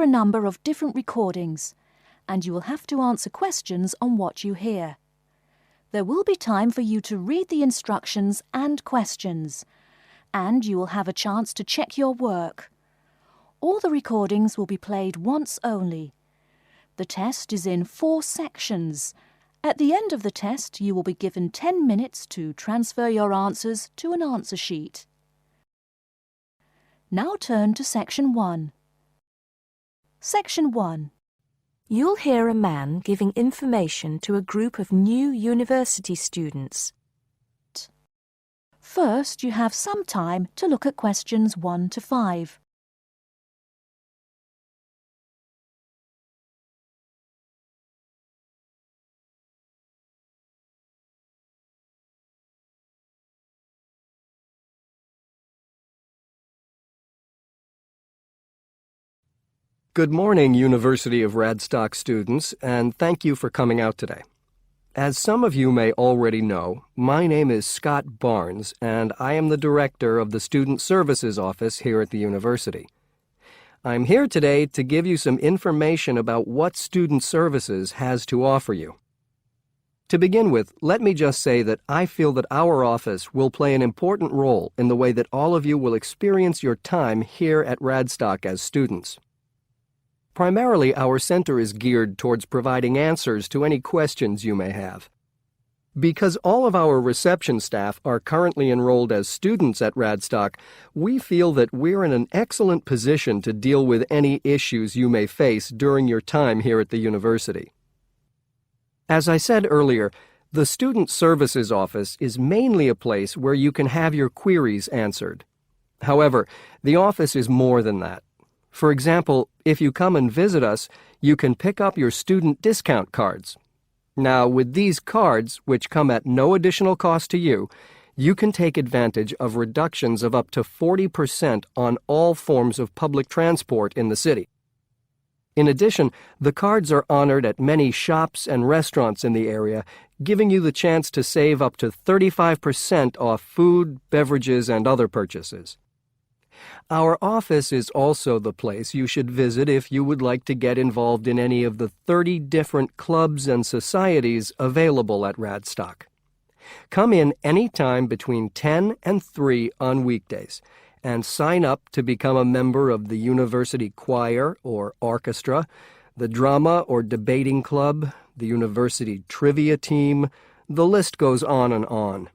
hear a number of different recordings, and you will have to answer questions on what you hear. There will be time for you to read the instructions and questions, and you will have a chance to check your work. All the recordings will be played once only. The test is in 4 sections. At the end of the test, you will be given 10 minutes to transfer your answers to an answer sheet. Now turn to Section 1. Section 1. You'll hear a man giving information to a group of new university students. First, you have some time to look at questions 1 to 5. Good morning, University of Radstock students, and thank you for coming out today. As some of you may already know, my name is Scott Barnes, and I am the director of the Student Services Office here at the university. I'm here today to give you some information about what Student Services has to offer you. To begin with, let me just say that I feel that our office will play an important role in the way that all of you will experience your time here at Radstock as students. Primarily, our center is geared towards providing answers to any questions you may have. Because all of our reception staff are currently enrolled as students at Radstock, we feel that we're in an excellent position to deal with any issues you may face during your time here at the university. As I said earlier, the Student Services Office is mainly a place where you can have your queries answered. However, the office is more than that. For example, if you come and visit us, you can pick up your student discount cards. Now, with these cards, which come at no additional cost to you, you can take advantage of reductions of up to 40% on all forms of public transport in the city. In addition, the cards are honored at many shops and restaurants in the area, giving you the chance to save up to 35% off food, beverages, and other purchases. Our office is also the place you should visit if you would like to get involved in any of the 30 different clubs and societies available at Radstock. Come in any time between 10 and 3 on weekdays and sign up to become a member of the university choir or orchestra, the drama or debating club, the university trivia team. The list goes on and on.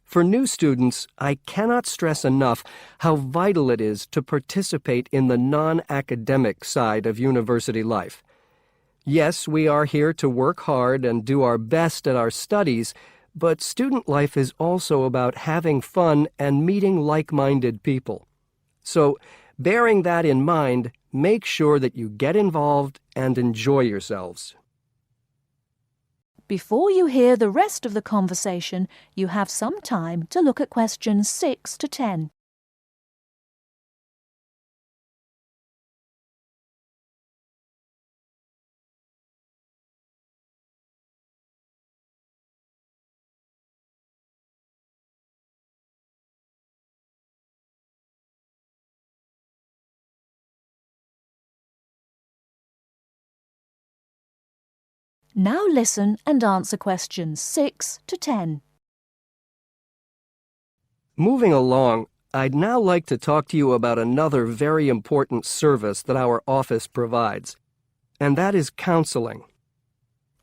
For new students, I cannot stress enough how vital it is to participate in the non-academic side of university life. Yes, we are here to work hard and do our best at our studies, but student life is also about having fun and meeting like-minded people. So, bearing that in mind, make sure that you get involved and enjoy yourselves. Before you hear the rest of the conversation, you have some time to look at questions 6 to 10. Now listen and answer questions 6 to 10. Moving along, I'd now like to talk to you about another very important service that our office provides, and that is counseling.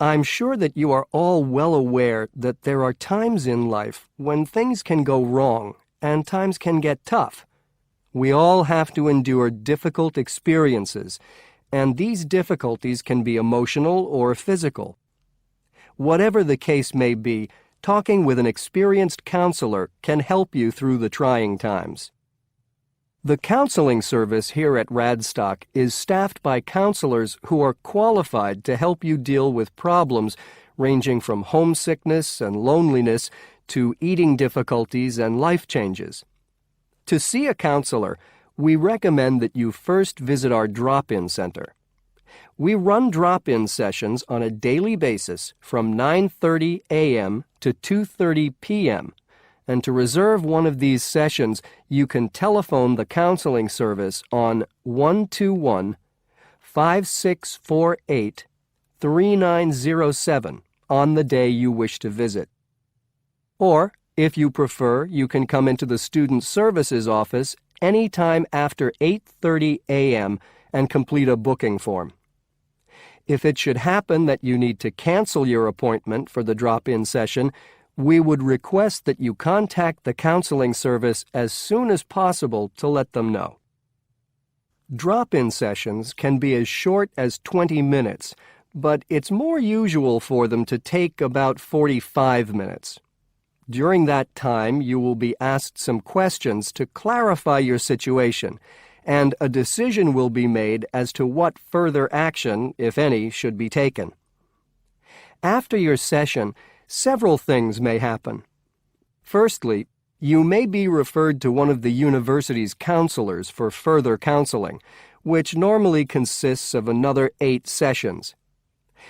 I'm sure that you are all well aware that there are times in life when things can go wrong and times can get tough. We all have to endure difficult experiences, and these difficulties can be emotional or physical. Whatever the case may be, talking with an experienced counselor can help you through the trying times. The counseling service here at Radstock is staffed by counselors who are qualified to help you deal with problems ranging from homesickness and loneliness to eating difficulties and life changes. To see a counselor, we recommend that you first visit our drop-in center. We run drop-in sessions on a daily basis from 9:30 a.m. to 2:30 p.m., and to reserve one of these sessions, you can telephone the counseling service on 5648-3907 on the day you wish to visit. Or, if you prefer, you can come into the Student Services office any time after 8:30 a.m. and complete a booking form. If it should happen that you need to cancel your appointment for the drop-in session, we would request that you contact the counseling service as soon as possible to let them know. Drop-in sessions can be as short as 20 minutes, but it's more usual for them to take about 45 minutes. During that time, you will be asked some questions to clarify your situation, and a decision will be made as to what further action, if any, should be taken. After your session, several things may happen. Firstly, you may be referred to one of the university's counselors for further counseling, which normally consists of another 8 sessions.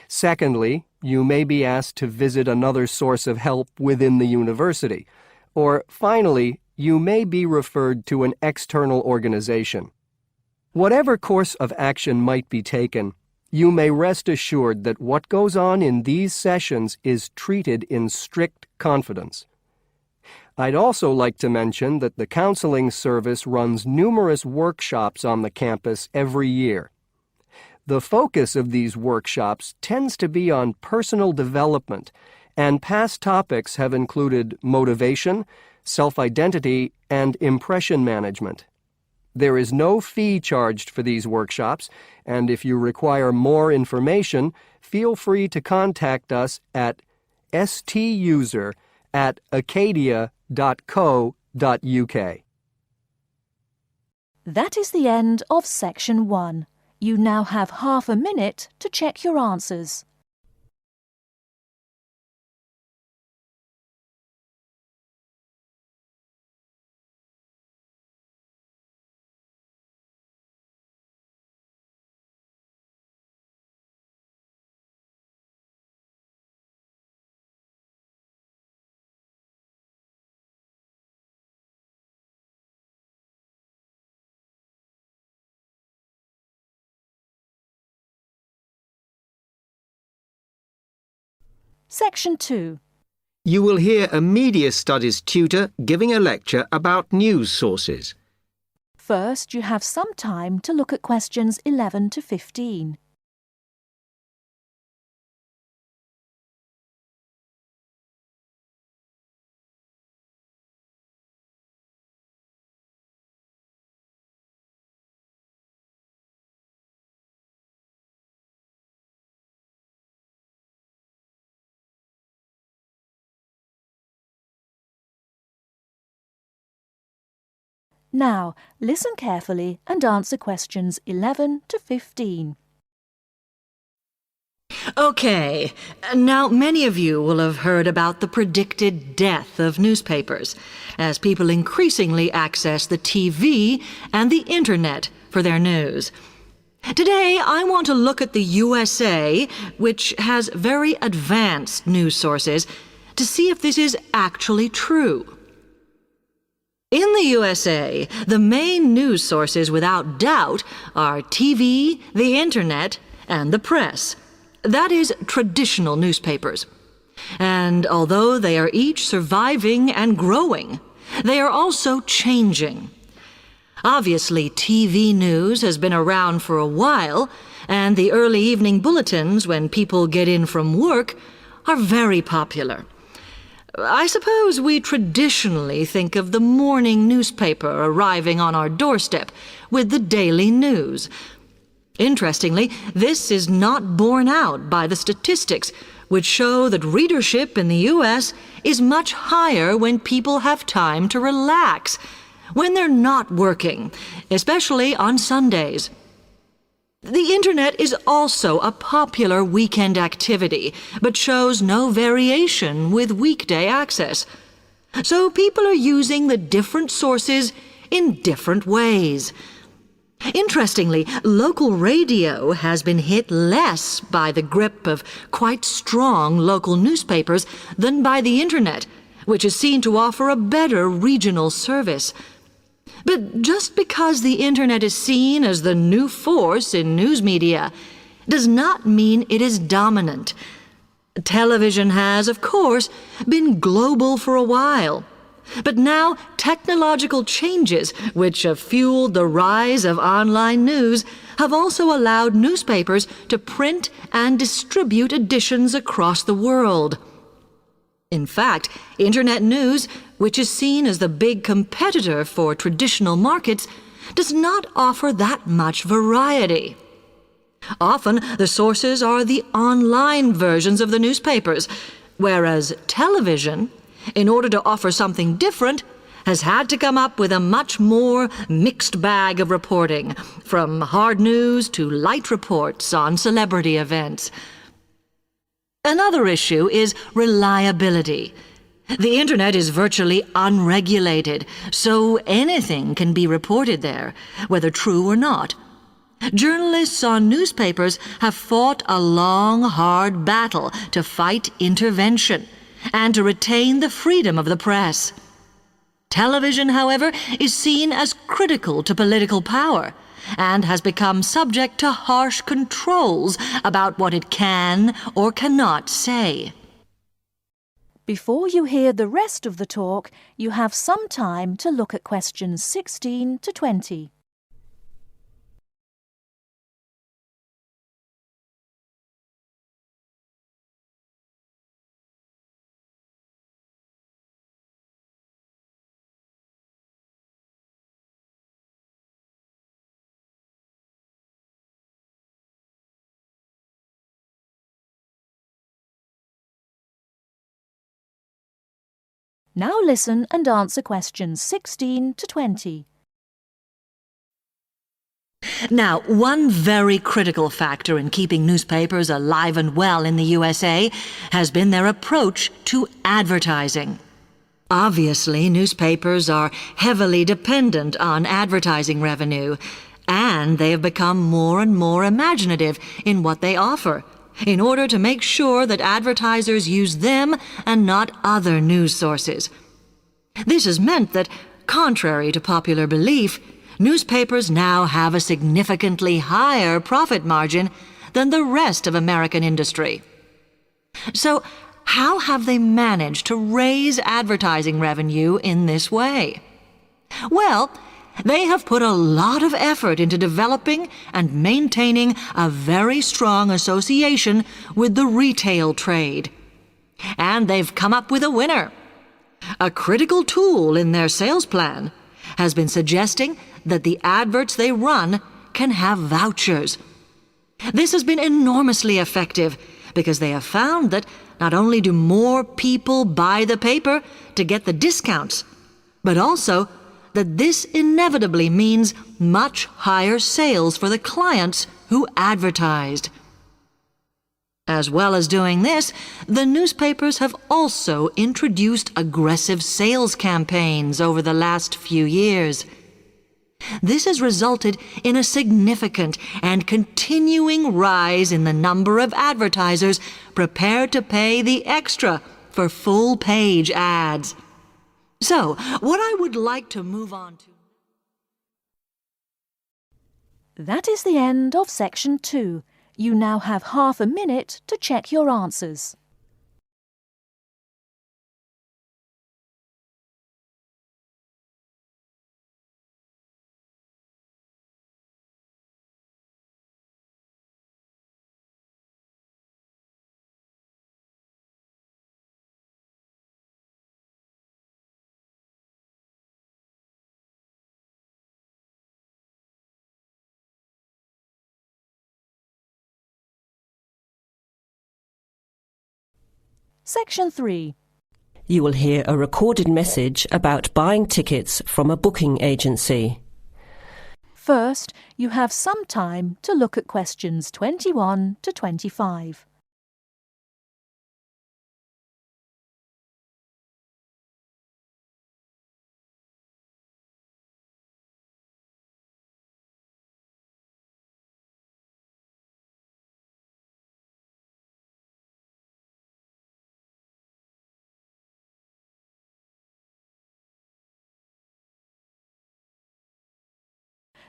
Secondly, you may be asked to visit another source of help within the university. Or finally, you may be referred to an external organization. Whatever course of action might be taken, you may rest assured that what goes on in these sessions is treated in strict confidence. I'd also like to mention that the counseling service runs numerous workshops on the campus every year. The focus of these workshops tends to be on personal development, and past topics have included motivation, self-identity, and impression management. There is no fee charged for these workshops, and if you require more information, feel free to contact us at stuser@acadia.co.uk. That is the end of Section 1. You now have half a minute to check your answers. Section 2. You will hear a media studies tutor giving a lecture about news sources. First, you have some time to look at questions 11 to 15. Now, listen carefully and answer questions 11 to 15. Okay, now many of you will have heard about the predicted death of newspapers, as people increasingly access the TV and the Internet for their news. Today, I want to look at the USA, which has very advanced news sources, to see if this is actually true. In the USA, the main news sources without doubt are TV, the Internet, and the press. That is, traditional newspapers. And although they are each surviving and growing, they are also changing. Obviously, TV news has been around for a while, and the early evening bulletins when people get in from work are very popular. I suppose we traditionally think of the morning newspaper arriving on our doorstep with the daily news. Interestingly, this is not borne out by the statistics, which show that readership in the U.S. is much higher when people have time to relax, when they're not working, especially on Sundays. The Internet is also a popular weekend activity, but shows no variation with weekday access. So people are using the different sources in different ways. Interestingly, local radio has been hit less by the grip of quite strong local newspapers than by the Internet, which is seen to offer a better regional service. But just because the Internet is seen as the new force in news media does not mean it is dominant. Television has, of course, been global for a while. But now technological changes, which have fueled the rise of online news, have also allowed newspapers to print and distribute editions across the world. In fact, Internet news, which is seen as the big competitor for traditional markets, does not offer that much variety. Often, the sources are the online versions of the newspapers, whereas television, in order to offer something different, has had to come up with a much more mixed bag of reporting, from hard news to light reports on celebrity events. Another issue is reliability. The Internet is virtually unregulated, so anything can be reported there, whether true or not. Journalists on newspapers have fought a long, hard battle to fight intervention and to retain the freedom of the press. Television, however, is seen as critical to political power and has become subject to harsh controls about what it can or cannot say. Before you hear the rest of the talk, you have some time to look at questions 16 to 20. Now listen and answer questions 16 to 20. Now, one very critical factor in keeping newspapers alive and well in the USA has been their approach to advertising. Obviously, newspapers are heavily dependent on advertising revenue, and they have become more and more imaginative in what they offer, in order to make sure that advertisers use them and not other news sources. This has meant that, contrary to popular belief, newspapers now have a significantly higher profit margin than the rest of American industry. So, how have they managed to raise advertising revenue in this way? Well, they have put a lot of effort into developing and maintaining a very strong association with the retail trade. And they've come up with a winner. A critical tool in their sales plan has been suggesting that the adverts they run can have vouchers. This has been enormously effective because they have found that not only do more people buy the paper to get the discounts, but also that this inevitably means much higher sales for the clients who advertised. As well as doing this, the newspapers have also introduced aggressive sales campaigns over the last few years. This has resulted in a significant and continuing rise in the number of advertisers prepared to pay the extra for full-page ads. So, what I would like to move on to... That is the end of section 2. You now have half a minute to check your answers. Section 3. You will hear a recorded message about buying tickets from a booking agency. First, you have some time to look at questions 21 to 25.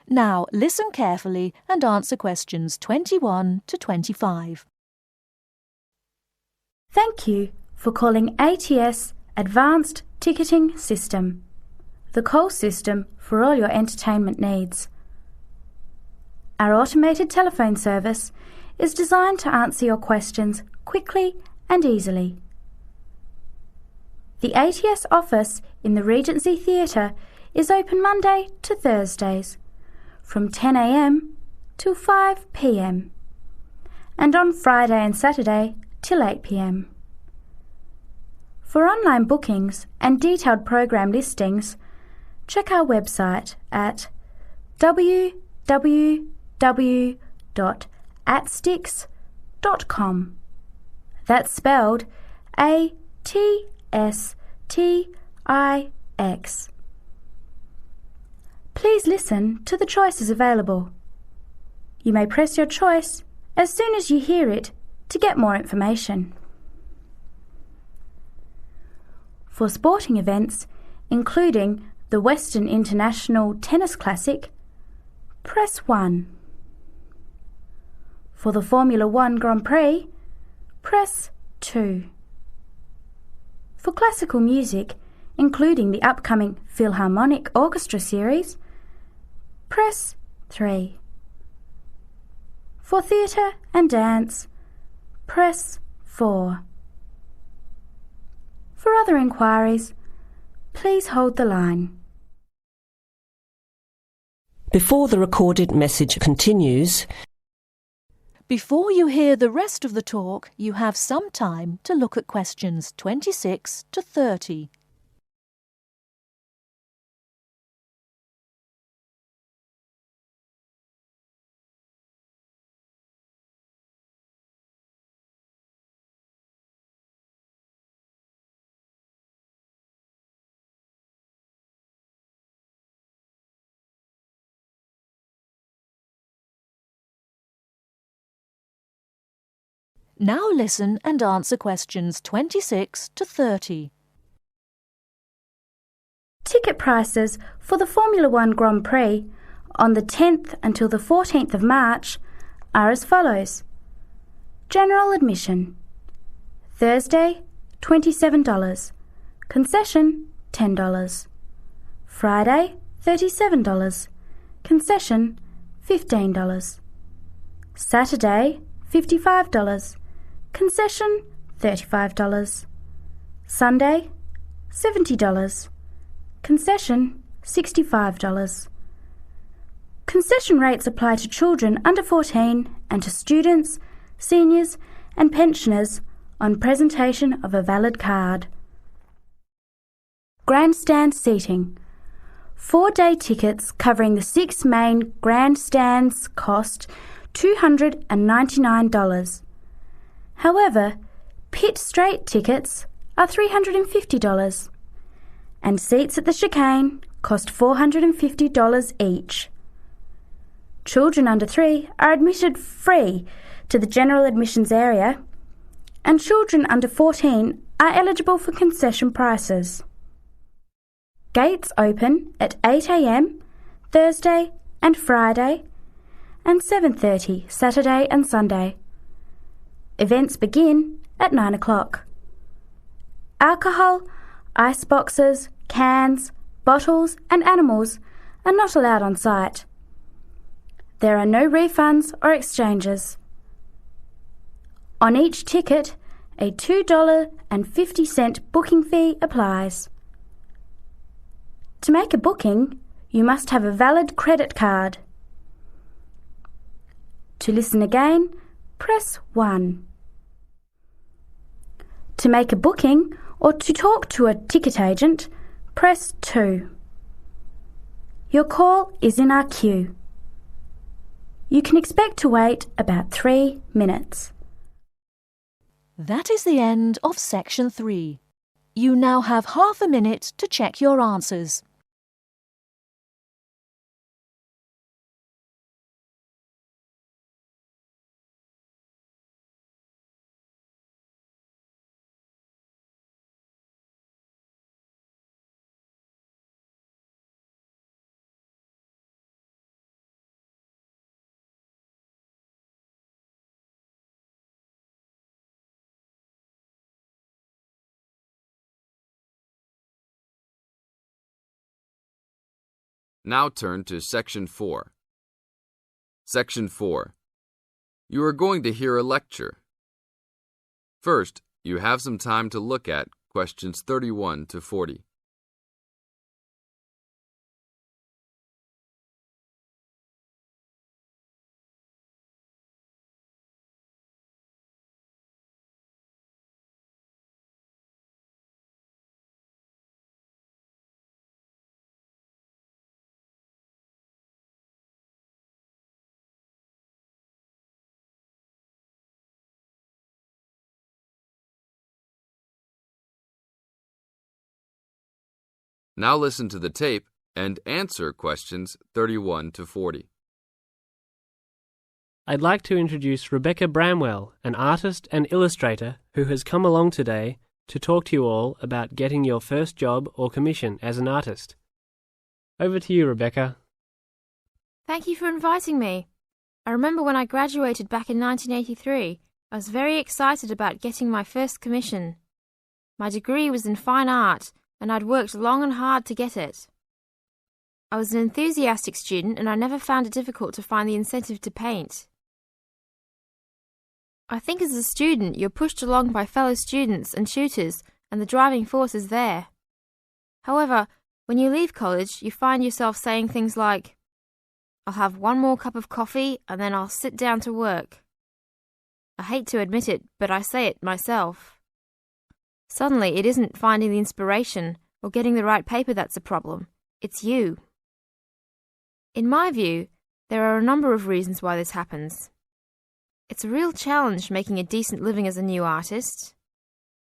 Now listen carefully and answer questions 21 to 25. Thank you for calling ATS Advanced Ticketing System, the call system for all your entertainment needs. Our automated telephone service is designed to answer your questions quickly and easily. The ATS office in the Regency Theatre is open Monday to Thursdays from 10 a.m. till 5 p.m. and on Friday and Saturday till 8 p.m. For online bookings and detailed program listings, check our website at www.atstix.com. That's spelled ATSTIX. Please listen to the choices available. You may press your choice as soon as you hear it to get more information. For sporting events, including the Western International Tennis Classic, press 1. For the Formula 1 Grand Prix, press 2. For classical music, including the upcoming Philharmonic Orchestra series, press 3. For theatre and dance, press 4. For other inquiries, please hold the line. Before the recorded message continues, Before you hear the rest of the talk, you have some time to look at questions 26 to 30. Now listen and answer questions 26 to 30. Ticket prices for the Formula 1 Grand Prix on the 10th until the 14th of March are as follows. General admission. Thursday, $27. Concession, $10. Friday, $37. Concession, $15. Saturday, $55. Concession, $35. Sunday, $70. Concession, $65. Concession rates apply to children under 14 and to students, seniors and pensioners on presentation of a valid card. Grandstand seating. 4-day tickets covering the 6 main grandstands cost $299. However, pit straight tickets are $350 and seats at the chicane cost $450 each. Children under 3 are admitted free to the general admissions area, and children under 14 are eligible for concession prices. Gates open at 8 a.m. Thursday and Friday and 7:30 Saturday and Sunday. Events begin at 9 o'clock. Alcohol, ice boxes, cans, bottles and animals are not allowed on site. There are no refunds or exchanges. On each ticket, a $2.50 booking fee applies. To make a booking, you must have a valid credit card. To listen again, press 1. To make a booking or to talk to a ticket agent, press 2. Your call is in our queue. You can expect to wait about 3 minutes. That is the end of section 3. You now have half a minute to check your answers. Now turn to Section 4. Section 4. You are going to hear a lecture. First, you have some time to look at questions 31 to 40. Now listen to the tape and answer questions 31 to 40. I'd like to introduce Rebecca Bramwell, an artist and illustrator who has come along today to talk to you all about getting your first job or commission as an artist. Over to you, Rebecca. Thank you for inviting me. I remember when I graduated back in 1983, I was very excited about getting my first commission. My degree was in fine art, and I'd worked long and hard to get it. I was an enthusiastic student and I never found it difficult to find the incentive to paint. I think as a student you're pushed along by fellow students and tutors and the driving force is there. However, when you leave college you find yourself saying things like, "I'll have one more cup of coffee and then I'll sit down to work." I hate to admit it, but I say it myself. Suddenly, it isn't finding the inspiration or getting the right paper that's a problem. It's you. In my view, there are a number of reasons why this happens. It's a real challenge making a decent living as a new artist.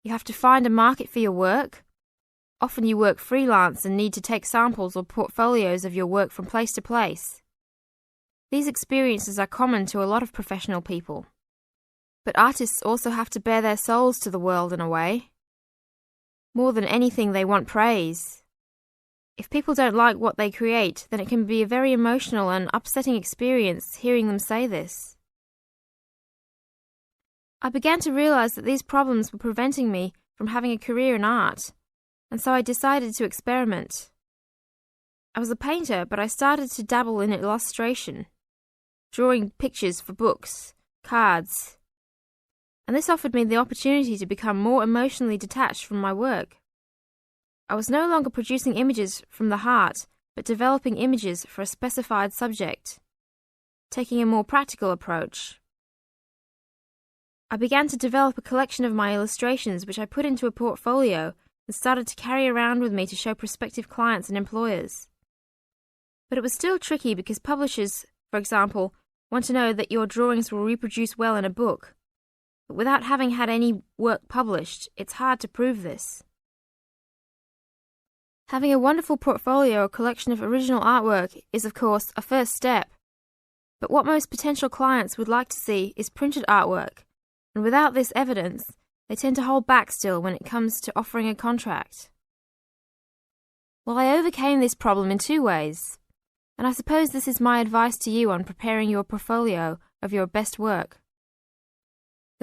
You have to find a market for your work. Often you work freelance and need to take samples or portfolios of your work from place to place. These experiences are common to a lot of professional people. But artists also have to bare their souls to the world in a way. More than anything, they want praise. If people don't like what they create, then it can be a very emotional and upsetting experience hearing them say this. I began to realize that these problems were preventing me from having a career in art, and so I decided to experiment. I was a painter, but I started to dabble in illustration, drawing pictures for books, cards, and this offered me the opportunity to become more emotionally detached from my work. I was no longer producing images from the heart, but developing images for a specified subject, taking a more practical approach. I began to develop a collection of my illustrations which I put into a portfolio and started to carry around with me to show prospective clients and employers. But it was still tricky because publishers, for example, want to know that your drawings will reproduce well in a book. But without having had any work published, it's hard to prove this. Having a wonderful portfolio or collection of original artwork is, of course, a first step. But what most potential clients would like to see is printed artwork, and without this evidence, they tend to hold back still when it comes to offering a contract. Well, I overcame this problem in two ways, and I suppose this is my advice to you on preparing your portfolio of your best work.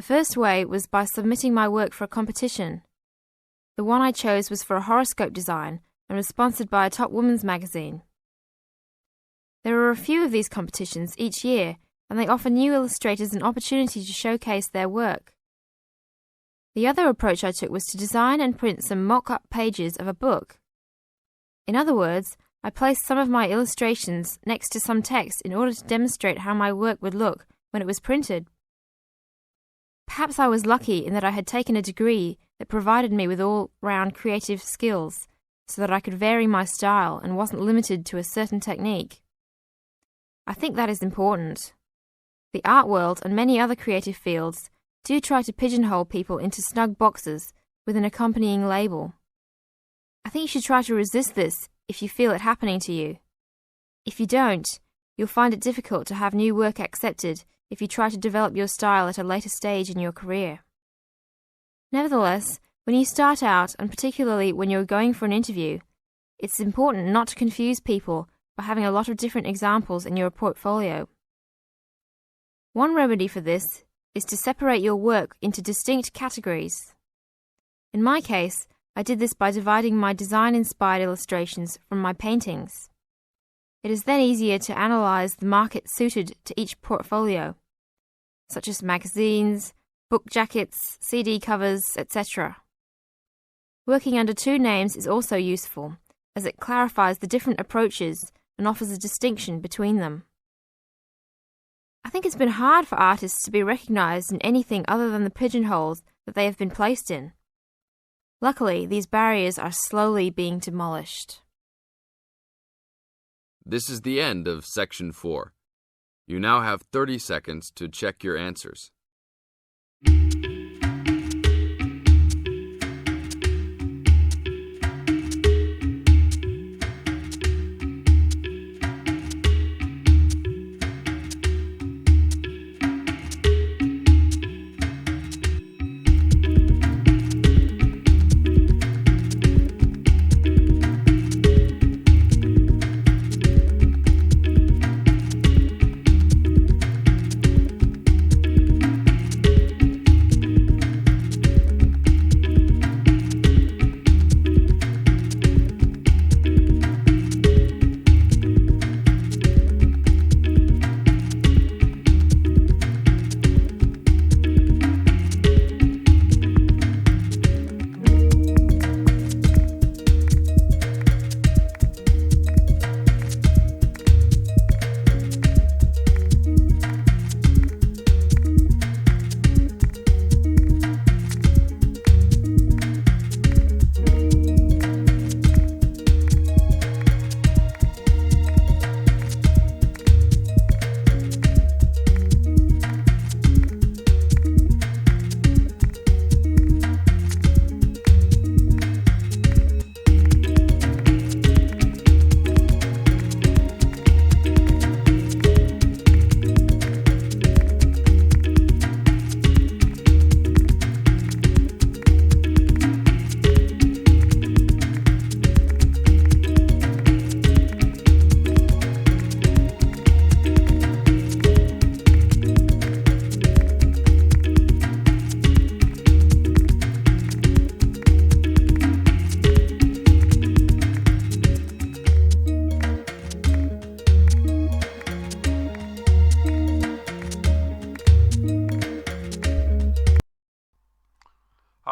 The first way was by submitting my work for a competition. The one I chose was for a horoscope design and was sponsored by a top women's magazine. There are a few of these competitions each year, and they offer new illustrators an opportunity to showcase their work. The other approach I took was to design and print some mock-up pages of a book. In other words, I placed some of my illustrations next to some text in order to demonstrate how my work would look when it was printed. Perhaps I was lucky in that I had taken a degree that provided me with all-round creative skills so that I could vary my style and wasn't limited to a certain technique. I think that is important. The art world and many other creative fields do try to pigeonhole people into snug boxes with an accompanying label. I think you should try to resist this if you feel it happening to you. If you don't, you'll find it difficult to have new work accepted if you try to develop your style at a later stage in your career. Nevertheless, when you start out, and particularly when you're going for an interview, it's important not to confuse people by having a lot of different examples in your portfolio. One remedy for this is to separate your work into distinct categories. In my case, I did this by dividing my design-inspired illustrations from my paintings. It is then easier to analyse the market suited to each portfolio, such as magazines, book jackets, CD covers, etc. Working under two names is also useful, as it clarifies the different approaches and offers a distinction between them. I think it's been hard for artists to be recognised in anything other than the pigeonholes that they have been placed in. Luckily, these barriers are slowly being demolished. This is the end of Section 4. You now have 30 seconds to check your answers.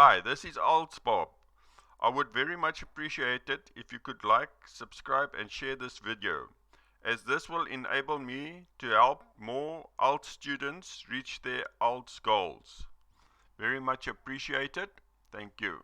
Hi, this is IELTS Bob. I would very much appreciate it if you could like, subscribe and share this video, as this will enable me to help more IELTS students reach their IELTS goals. Very much appreciated. Thank you.